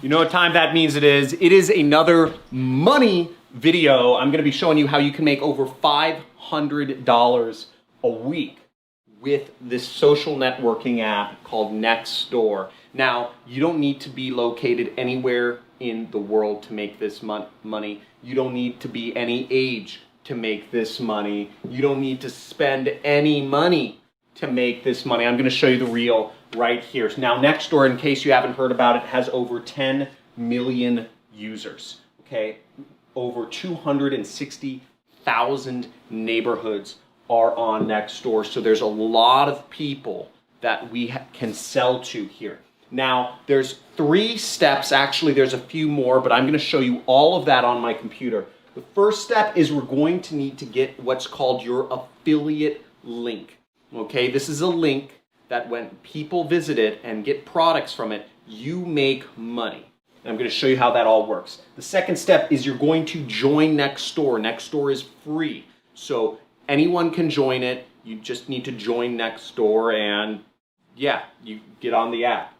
You know what time that means it is. It is another money video. I'm gonna be showing you how you can make over $500 a week with this social networking app called NextDoor. Now, you don't need to be located anywhere in the world to make this money. You don't need to be any age to make this money. You don't need to spend any money to make this money. I'm gonna show you the reel right here. Now, NextDoor, in case you haven't heard about it, has over 10 million users, okay? Over 260,000 neighborhoods are on NextDoor, so there's a lot of people that we can sell to here. Now, there's 3 steps. Actually, there's a few more, but I'm gonna show you all of that on my computer. The first step is we're going to need to get what's called your affiliate link. Okay, this is a link that when people visit it and get products from it, you make money. And I'm going to show you how that all works. The second step is you're going to join NextDoor. NextDoor is free, so anyone can join it. You just need to join NextDoor and yeah, you get on the app.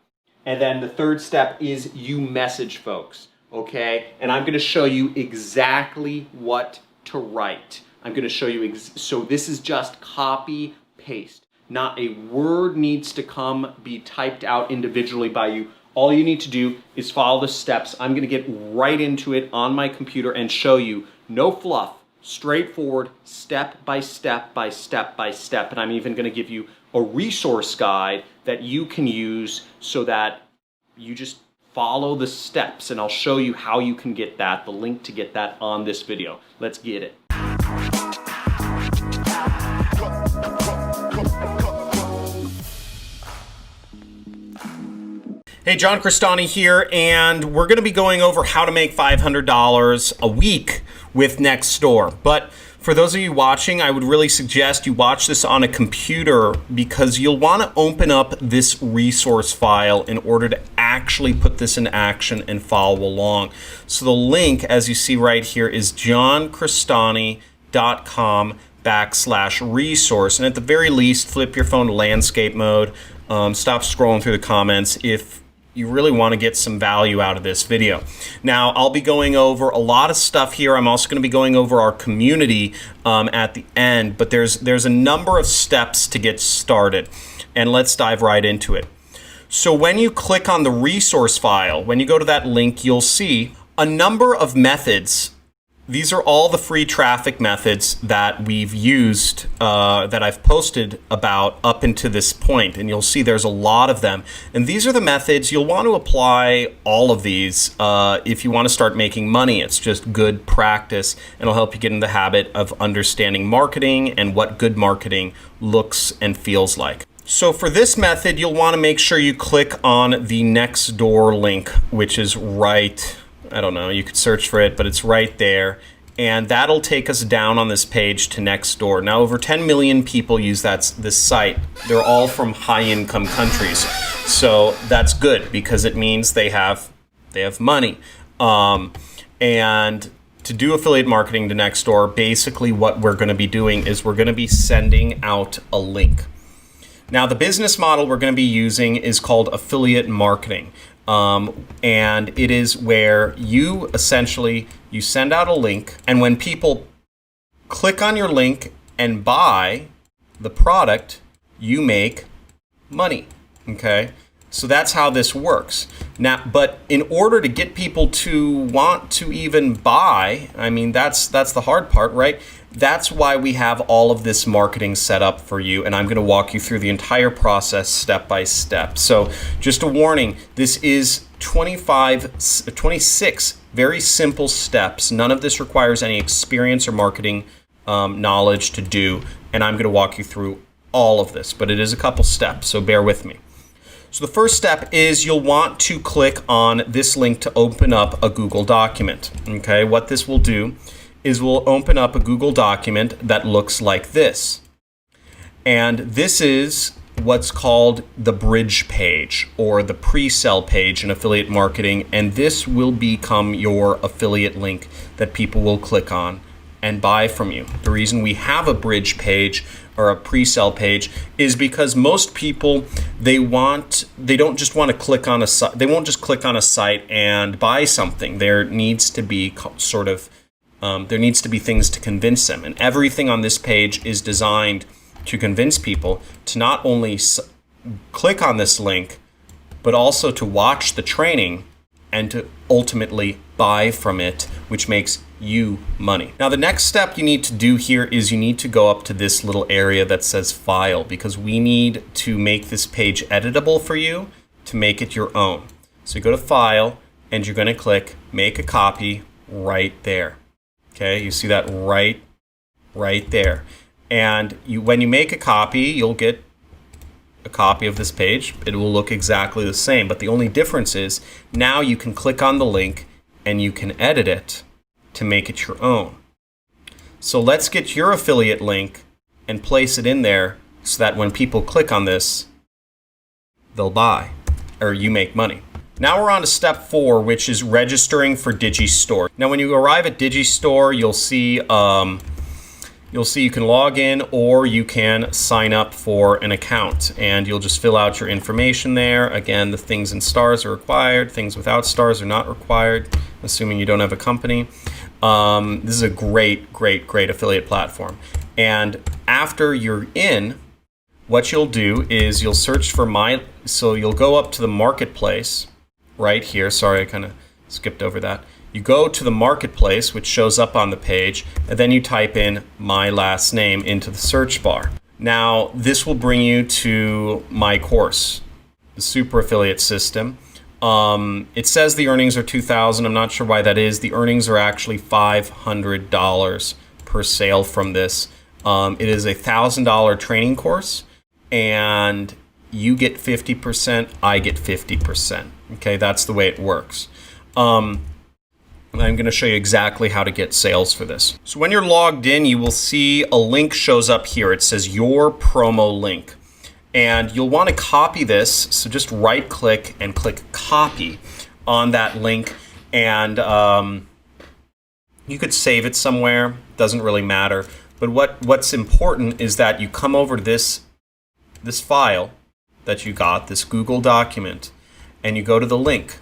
And then the third step is you message folks. Okay, and I'm going to show you exactly what to write. I'm going to show you, so this is just copy paste. Not a word needs to be typed out individually by you. All you need to do is follow the steps. I'm going to get right into it on my computer and show you, no fluff, straightforward, step by step by step by step. And I'm even going to give you a resource guide that you can use so that you just follow the steps, and I'll show you how you can get that, the link to get that on this video. Let's get it. Hey, John Cristani here, and we're going to be going over how to make $500 a week with NextDoor. But for those of you watching, I would really suggest you watch this on a computer because you'll want to open up this resource file in order to actually put this in action and follow along. So the link, as you see right here, is johncristani.com/resource. And at the very least, flip your phone to landscape mode. Stop scrolling through the comments if you really want to get some value out of this video. Now, I'll be going over a lot of stuff here. I'm also going to be going over our community at the end, but there's a number of steps to get started, and let's dive right into it. So when you click on the resource file, when you go to that link, you'll see a number of methods. These are all the free traffic methods that we've used, that I've posted about up until this point, and you'll see there's a lot of them. And these are the methods. You'll want to apply all of these if you want to start making money. It's just good practice, and it'll help you get in the habit of understanding marketing and what good marketing looks and feels like. So for this method, you'll want to make sure you click on the NextDoor link, which is right, I don't know, you could search for it, but it's right there. And that'll take us down on this page to NextDoor. Now, over 10 million people use this site. They're all from high-income countries. So that's good because it means they have money. And to do affiliate marketing to NextDoor, basically what we're going to be doing is we're going to be sending out a link. Now, the business model we're going to be using is called affiliate marketing. And it is where you send out a link, and when people click on your link and buy the product, you make money. Okay? So that's how this works. Now, but in order to get people to want to even buy, I mean, that's the hard part, right? That's why we have all of this marketing set up for you, and I'm going to walk you through the entire process step by step. So just a warning, this is 26 very simple steps. None of this requires any experience or marketing knowledge to do, and I'm going to walk you through all of this, but it is a couple steps, so bear with me. So the first step is you'll want to click on this link to open up a Google document. Okay, what this will do is we'll open up a Google document that looks like this. And this is what's called the bridge page or the pre-sell page in affiliate marketing. And this will become your affiliate link that people will click on and buy from you. The reason we have a bridge page or a pre-sale page is because most people, they don't just want to click on a site. They won't just click on a site and buy something. There needs to be there needs to be things to convince them. And everything on this page is designed to convince people to not only click on this link, but also to watch the training and to ultimately buy from it, which makes you money. Now, the next step you need to do here is you need to go up to this little area that says File, because we need to make this page editable for you to make it your own. So you go to File and you're going to click Make a Copy right there. Okay, you see that right there. And when you make a copy, you'll get a copy of this page. It will look exactly the same, but the only difference is now you can click on the link and you can edit it to make it your own. So let's get your affiliate link and place it in there so that when people click on this, they'll buy or you make money. Now we're on to step 4, which is registering for Digistore. Now when you arrive at Digistore, you'll see you can log in or you can sign up for an account, and you'll just fill out your information there. Again, the things in stars are required, things without stars are not required, assuming you don't have a company. This is a great affiliate platform. And after you're in, what you'll do is you'll search for so you'll go up to the marketplace right here. Sorry, I kind of skipped over that. You go to the marketplace, which shows up on the page, and then you type in my last name into the search bar. Now, this will bring you to my course, the Super Affiliate System. It says the earnings are $2,000. I'm not sure why that is. The earnings are actually $500 per sale from this. It is a $1,000 training course, and you get 50%, I get 50%. Okay, that's the way it works. I'm going to show you exactly how to get sales for this. So when you're logged in, you will see a link shows up here. It says your promo link. And you'll want to copy this. So just right click and click copy on that link. And you could save it somewhere. Doesn't really matter. But what's important is that you come over to this file that you got, this Google document, and you go to the link.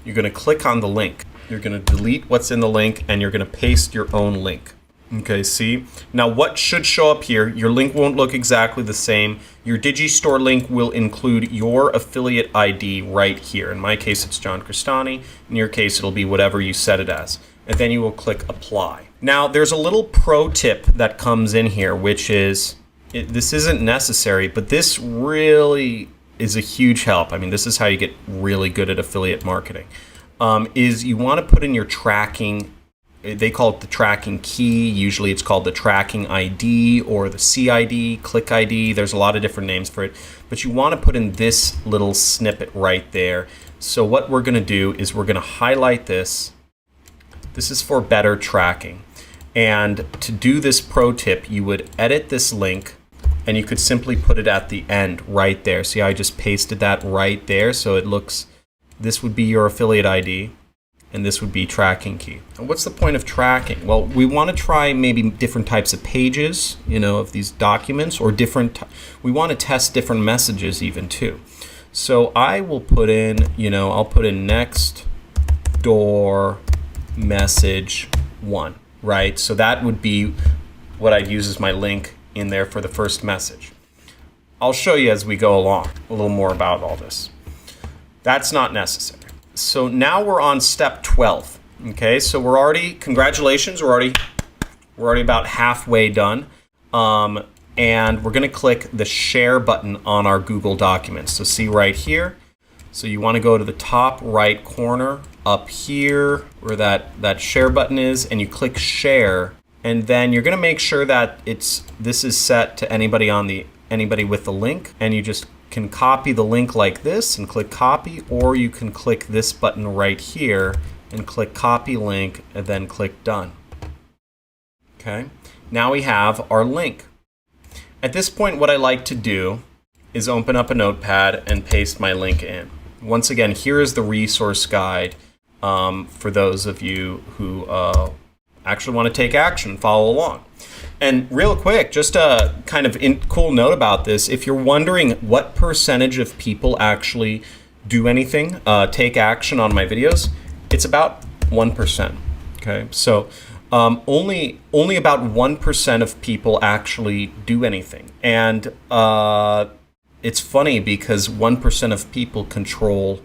You're going to click on the link. You're going to delete what's in the link and you're going to paste your own link. Okay, see? Now what should show up here, your link won't look exactly the same. Your Digistore link will include your affiliate ID right here. In my case, it's John Cristani. In your case, it'll be whatever you set it as. And then you will click apply. Now there's a little pro tip that comes in here, which is, this isn't necessary, but this really is a huge help. I mean, this is how you get really good at affiliate marketing. Is you want to put in your tracking, they call it the tracking key. Usually it's called the tracking ID or the CID, click ID. There's a lot of different names for it, but you want to put in this little snippet right there. So what we're going to do is we're going to highlight this. This is for better tracking. And to do this pro tip, you would edit this link and you could simply put it at the end right there. See, I just pasted that right there. So it looks, this would be your affiliate ID, and this would be tracking key. And what's the point of tracking? Well, we want to try maybe different types of pages, of these documents, or we want to test different messages even too. So I will put in, I'll put in NextDoor message 1, right? So that would be what I'd use as my link in there for the first message. I'll show you as we go along a little more about all this. That's not necessary. So now we're on step 12. Okay, so congratulations, we're already about halfway done. And we're gonna click the share button on our Google Documents. So see right here. So you wanna go to the top right corner up here where that share button is, and you click share. And then you're gonna make sure that this is set to anybody with the link, and you just can copy the link like this and click copy, or you can click this button right here and click copy link and then click done. Okay, now we have our link. At this point, what I like to do is open up a notepad and paste my link in. Once again, here is the resource guide for those of you who actually want to take action and follow along. And real quick, just a kind of cool note about this. If you're wondering what percentage of people actually do anything, take action on my videos, it's about 1%. Okay, so only about 1% of people actually do anything. And it's funny because 1% of people control,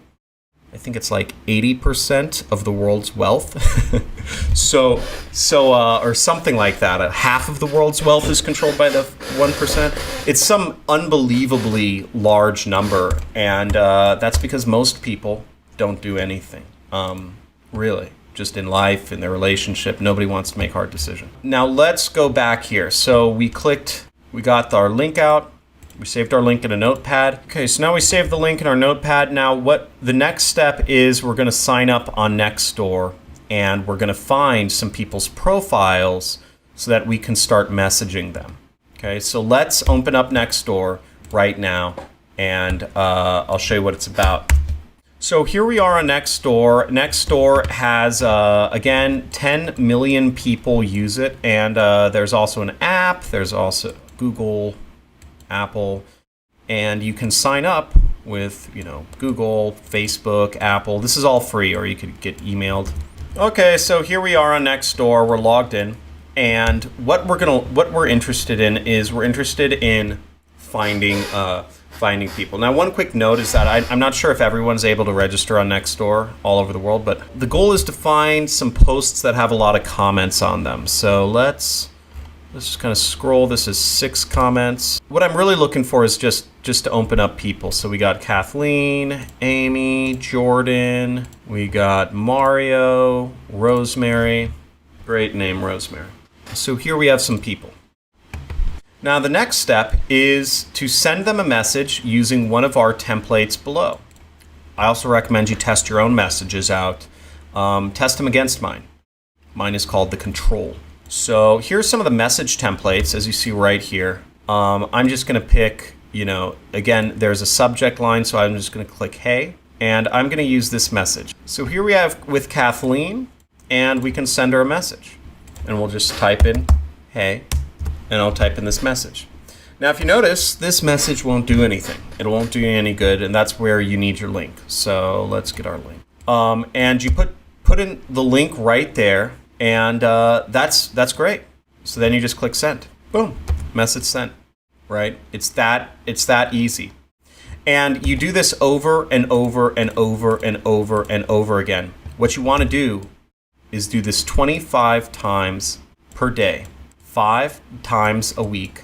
I think it's like 80% of the world's wealth. so or something like that. Half of the world's wealth is controlled by the 1%. It's some unbelievably large number, and that's because most people don't do anything. Really, just in life, in their relationship, nobody wants to make hard decisions. Now let's go back here. So we got our link out. We saved our link in a notepad. Okay, so now we saved the link in our notepad. Now what the next step is, we're gonna sign up on NextDoor, and we're gonna find some people's profiles so that we can start messaging them. Okay, so let's open up NextDoor right now, and I'll show you what it's about. So here we are on NextDoor. NextDoor has, again, 10 million people use it, and there's also an app, there's also Google, Apple, and you can sign up with, Google, Facebook, Apple. This is all free, or you could get emailed. Okay, so here we are on NextDoor. We're logged in, and what we're interested in is finding people. Now, one quick note is that I'm not sure if everyone's able to register on NextDoor all over the world, but the goal is to find some posts that have a lot of comments on them. So let's just kind of scroll. This is 6 comments. What I'm really looking for is just to open up people. So we got Kathleen, Amy, Jordan, we got Mario, Rosemary. Great name, Rosemary. So here we have some people. Now the next step is to send them a message using one of our templates below. I also recommend you test your own messages out. Test them against mine. Mine is called the control. So here's some of the message templates, as you see right here. I'm just gonna pick, again, there's a subject line, so I'm just gonna click hey, and I'm gonna use this message. So here we have with Kathleen, and we can send her a message. And we'll just type in hey, and I'll type in this message. Now if you notice, this message won't do anything. It won't do you any good, and that's where you need your link. So let's get our link. And you put in the link right there, and that's great. So then you just click send. Boom, message sent, right? It's that easy. And you do this over and over and over and over and over again. What you want to do is do this 25 times per day, 5 times a week.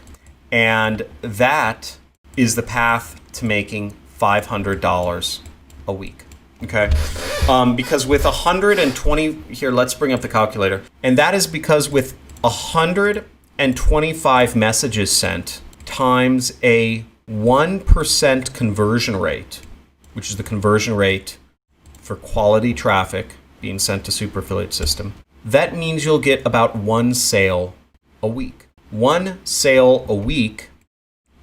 And that is the path to making $500 a week. Okay, because with 120, here, let's bring up the calculator. And that is because with 125 messages sent times a 1% conversion rate, which is the conversion rate for quality traffic being sent to Super Affiliate System, that means you'll get about 1 sale a week. 1 sale a week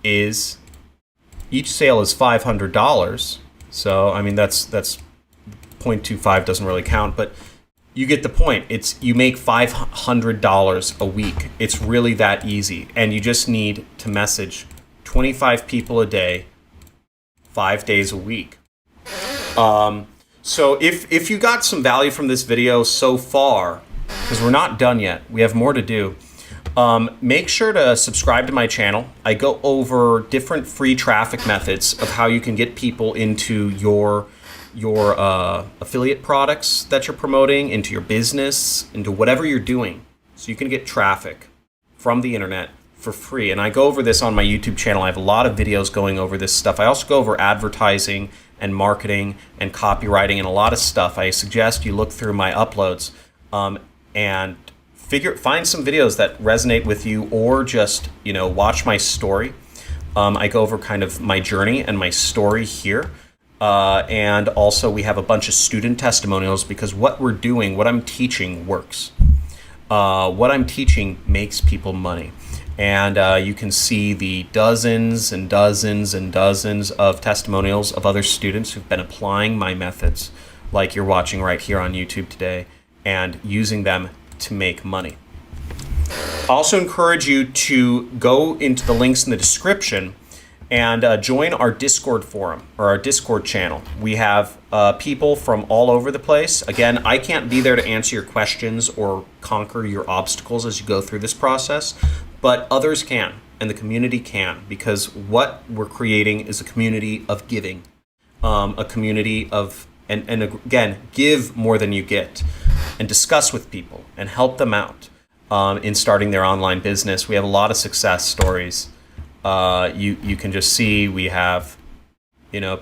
is, each sale is $500. So, I mean, that's 0.25 doesn't really count, but you get the point. You make $500 a week. It's really that easy. And you just need to message 25 people a day, 5 days a week. So if you got some value from this video so far, because we're not done yet, we have more to do, make sure to subscribe to my channel. I go over different free traffic methods of how you can get people into your affiliate products that you're promoting, into your business, into whatever you're doing, so you can get traffic from the internet for free. And I go over this on my YouTube channel. I have a lot of videos going over this stuff. I also go over advertising and marketing and copywriting and a lot of stuff. I suggest you look through my uploads and find some videos that resonate with you, or just watch my story. I go over kind of my journey and my story here. And also we have a bunch of student testimonials, because what we're doing, what I'm teaching works. What I'm teaching makes people money. And you can see the dozens and dozens and dozens of testimonials of other students who've been applying my methods, like you're watching right here on YouTube today, and using them to make money. I also encourage you to go into the links in the description and join our Discord forum or our Discord channel. We have people from all over the place. Again, I can't be there to answer your questions or conquer your obstacles as you go through this process, but others can, and the community can, because what we're creating is a community of giving, a community of, and again, give more than you get, and discuss with people and help them out in starting their online business. We have a lot of success stories. You can just see we have,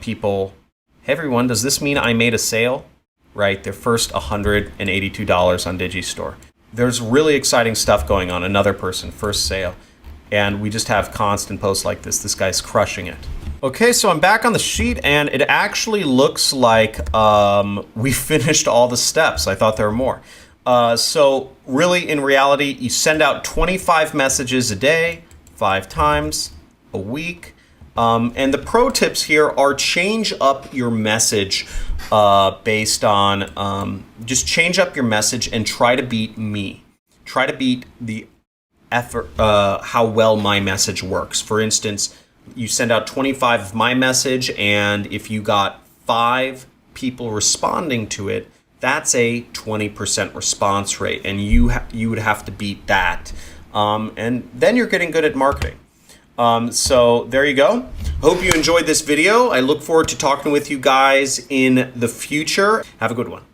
people, hey everyone, does this mean I made a sale? Right, their first $182 on Digistore. There's really exciting stuff going on. Another person, first sale. And we just have constant posts like this. This guy's crushing it. Okay, so I'm back on the sheet and it actually looks like we finished all the steps. I thought there were more. So really, in reality, you send out 25 messages a day, 5 times a week. And the pro tips here are change up your message based on, just change up your message and try to beat me. Try to beat the effort, how well my message works. For instance, you send out 25 of my message, and if you got 5 people responding to it, that's a 20% response rate, and you would have to beat that. And then you're getting good at marketing. So there you go. Hope you enjoyed this video. I look forward to talking with you guys in the future. Have a good one.